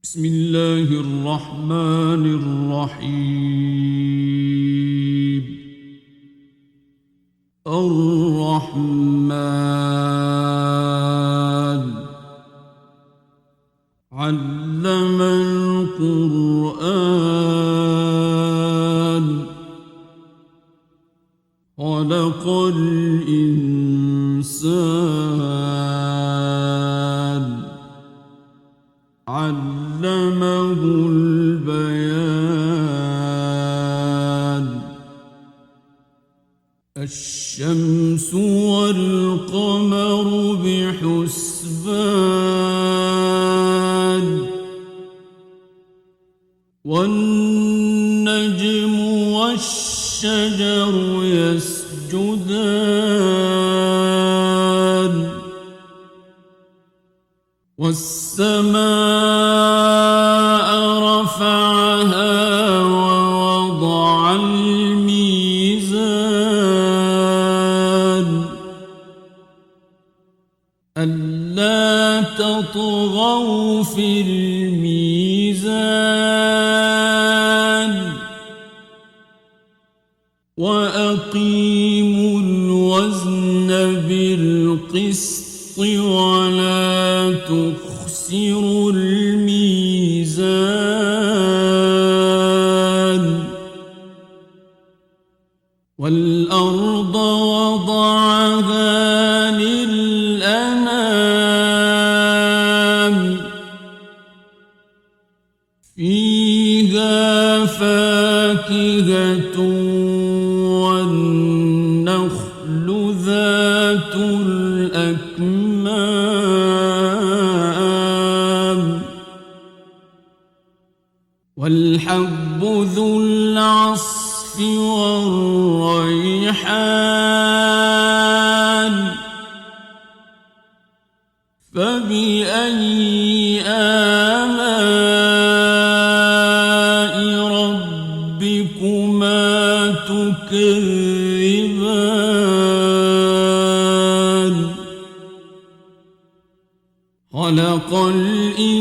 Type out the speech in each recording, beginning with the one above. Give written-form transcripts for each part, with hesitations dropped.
بسم الله الرحمن الرحيم. الرحمن علم القرآن خلق الإنسان علمه البيان. الشمس والقمر بحسبان والنجم والشجر يسجدان والسماء رفعها ووضع الميزان ألا تطغوا في الميزان وأقيموا الوزن بالقسط ولا تخسروا الميزان والأرض وضعها للأنام فيها فاكهة والنخل ذات الأكمام والحب ذو العصف والريحان فبأي آلاء ربكما تكذبان خلق الإنسان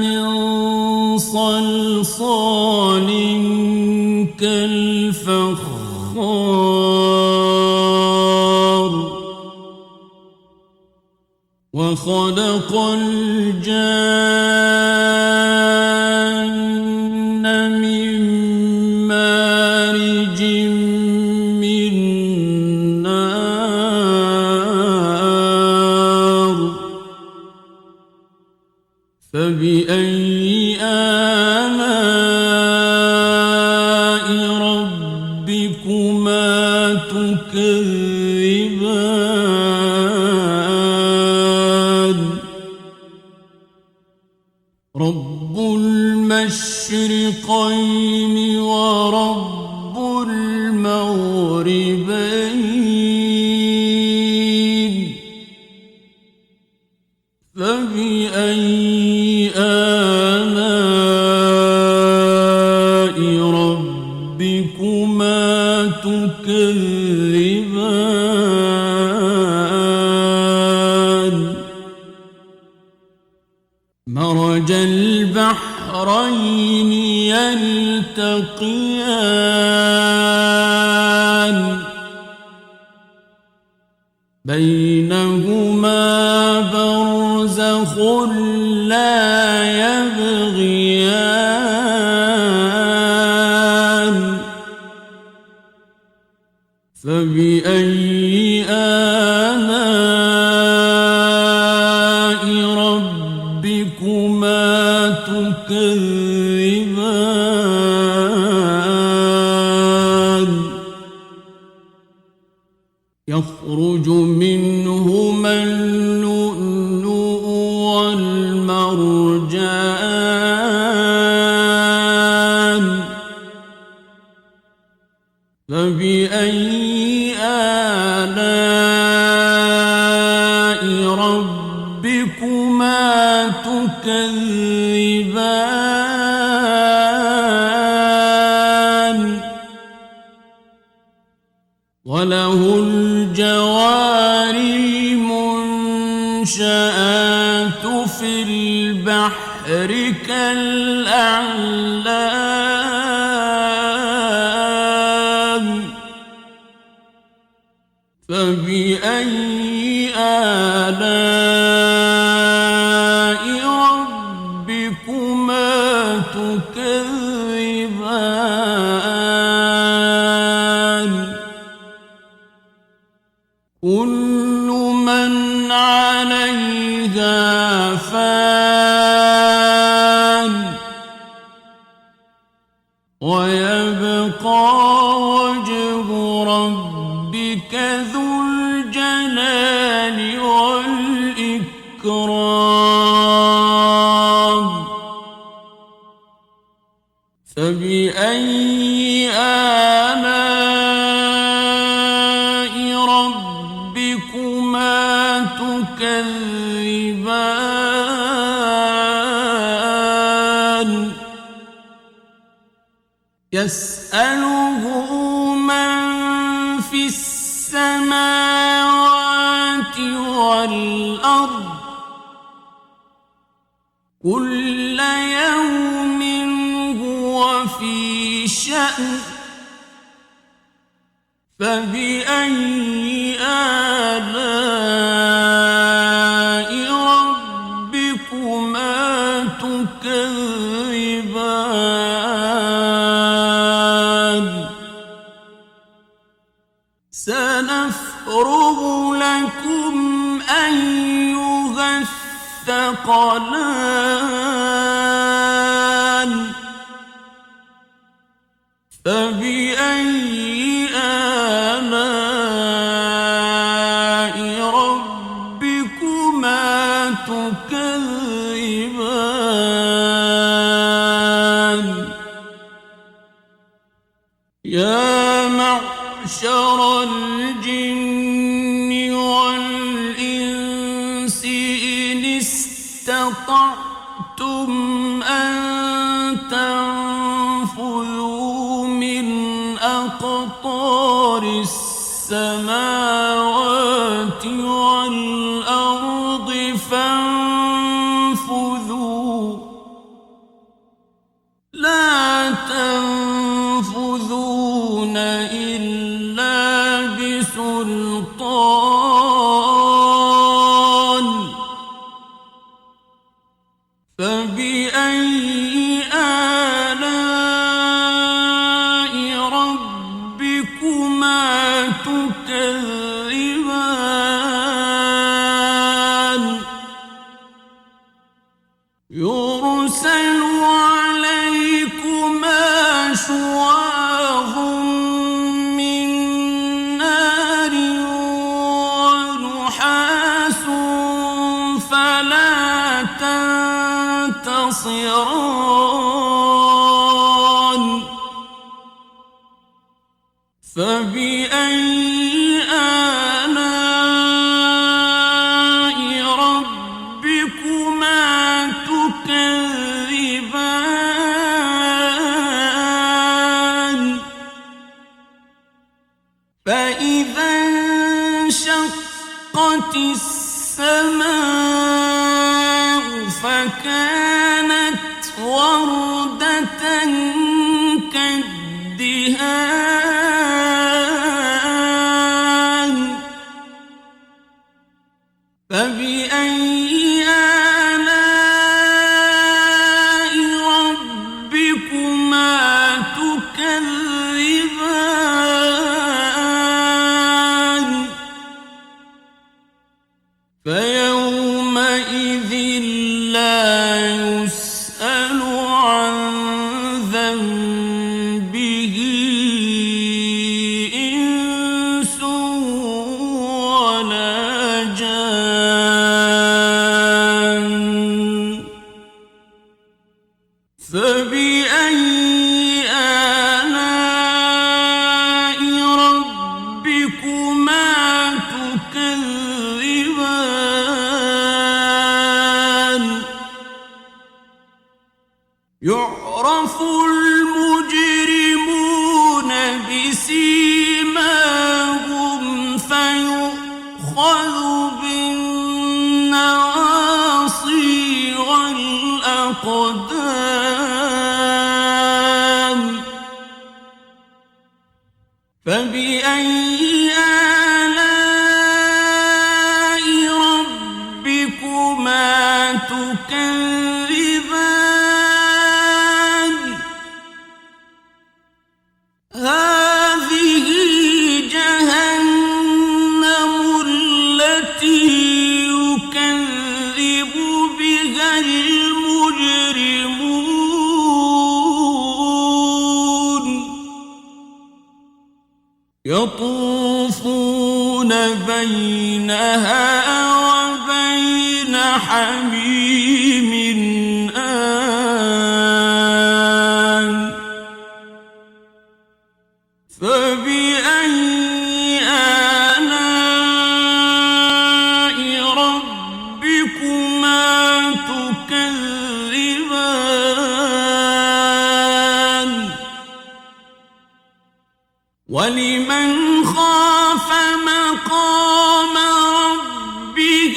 من صلصال كالفخار وخلق الجان من مارج من نار فبأي آلاء ربكما تكذبان رب المشرقين ورب المغربين فبأي آلاء ربكما تكذبان مرج البحرين يلتقيان بينهما برزخ لا يبغيان فبأي آلاء ربكما تكذبان يخرج منهما اللؤلؤ والمرجان فبأي آلاء ربكما تكذبان وله الجوار المنشآت في البحر كالأعلام فبأي آلاء ربكما تكذبان كل من عليها فان ويبقى وجه ربك ذو الجلال والإكرام فبأي آلاء ربكما تكذبان يسأله من في السماوات والأرض كل يوم هو في شأن فبأي آلاء ربكما تكذبان سنفرغ لكم أيها الثقلان فبأي آلاء ربكما تكذبان يا معشر الجن والإنس إن استطعتم أن تنفذوا من أقطار السماوات والأرض فانفذوا لا تنفذون إلا بسلطان فبأي آلاء ربكما تكذبان يرسل عليكما شواظ من نار ونحاس فلا تنتصران فبأي آلاء ربكما تكذبان فإذا انشقت السماء فكانت وردة كالدهان فبأي آلاء ربكما تكذبان فيومئذ لا يسأل عن ذنبه إنس ولا جان فبأي آلاء ربكما تكذبان يعرف المجرمون بسيماهم فيؤخذ بالنواصي الأقدام فبأي آلاء ربكما تكذبان هذه جهنم التي يكذب بها المجرمون يطوفون بينها وبين حميم آن فبأي آلاء ربكما تكذبان ولمن خاف مقام ربه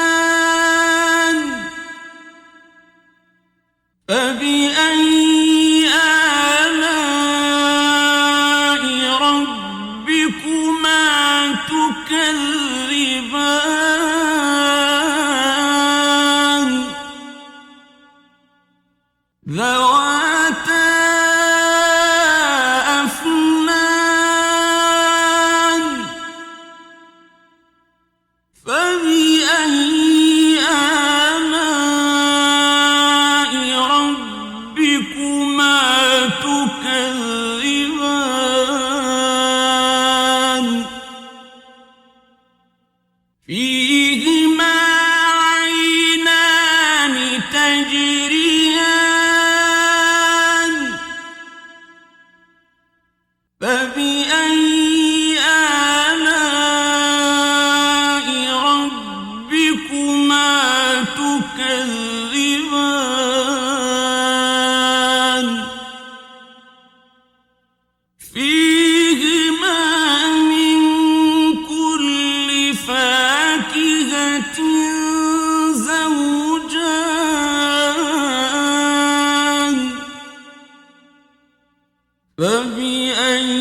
جنتان فبأي آلاء ربكما تكذبان ذواتا أفنان فبأي آلاء ربكما تكذبان فيهما عينان تجريان فبأي آلاء ربكما تكذبان فيهما من كل فاكهة زوجان فبأي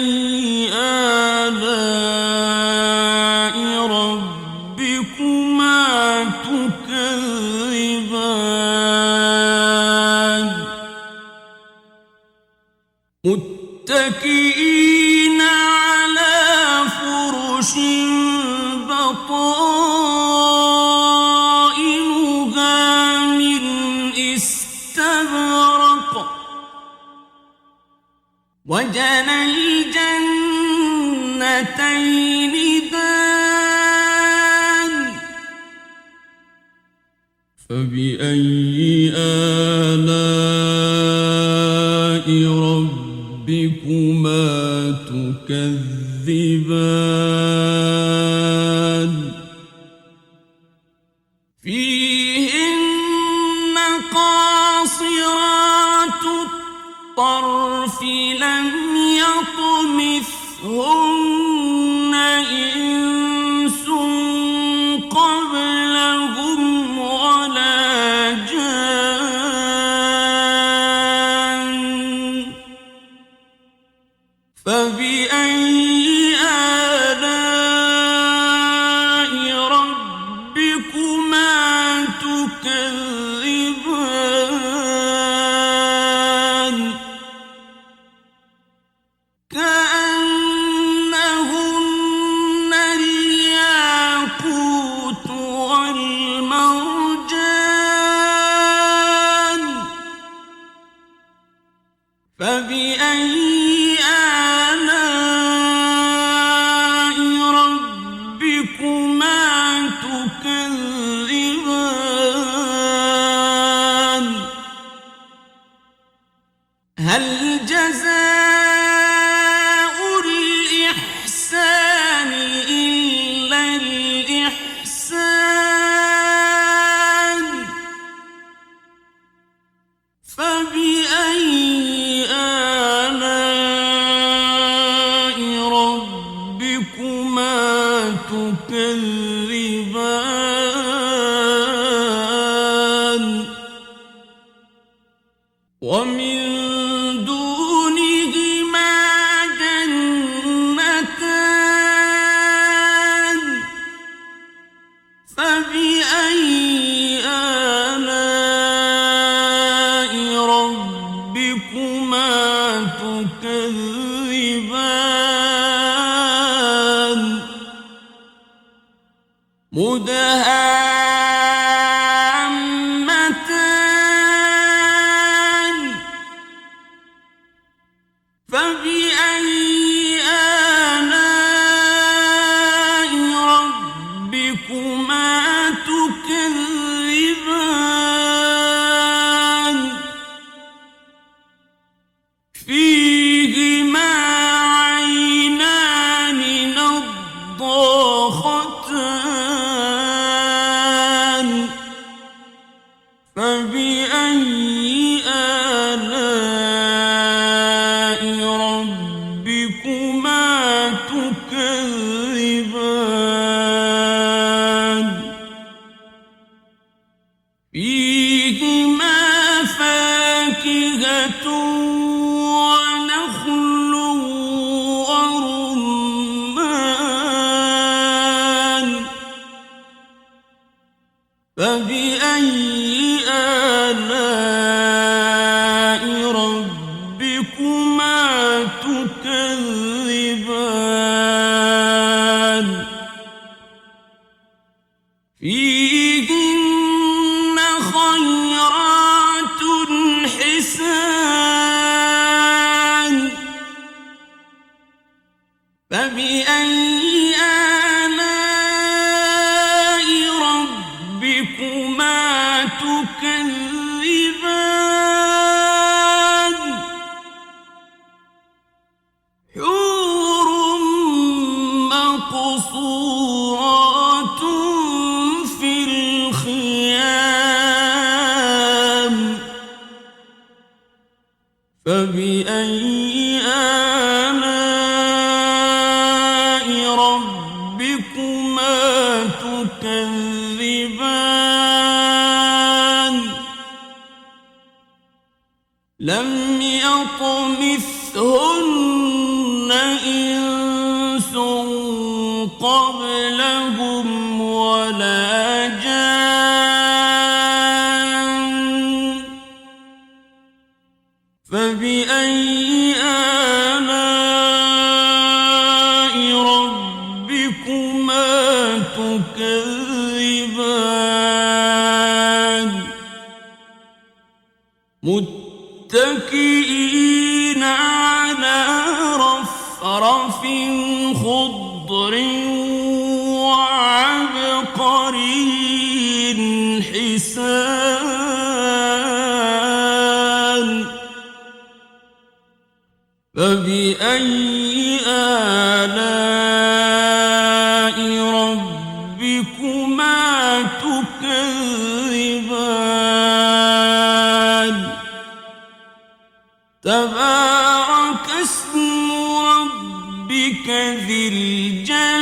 آلاء ربكما تكذبان متكئين على فرش بطائنها من استبرق وجنى الجنتين دان فبأي آلاء ربكما تكذبان فيهن قاصرات الطرف لم يطمثهن إنس قبلهم ولا جان فبأي آلاء ربكما تكذبان كأنهن الياقوت والمرجان فبأي آلاء ربكما تكذبان هل جزاء الإحسان إلا الإحسان فبأي آلاء ربكما تكذبان ومن دونهما جنتان فبأي آلاء ربكما تكذبان مدهامتان فبأي آلاء ربكما تكذبان فيهما عينان نضاختان فبأي آلاء ربكما تكذبان فيهما فاكهة ونخل ورمان فبأي آلاء ربكما تكذبان فيهن خيرات حسان فبأي آلاء ربكما تكذبان حور مقصورات في الخيام فبأي آلاء ربكما تكذبان لم يطمثهن إنس قبلهم ولا جان فبأي آلاء ربكما تكذبان متكئين على رفرف خضر وعبقري حسان فبأي آلاء ربكما تكذبان تبارك اسم ربك ذي الجلال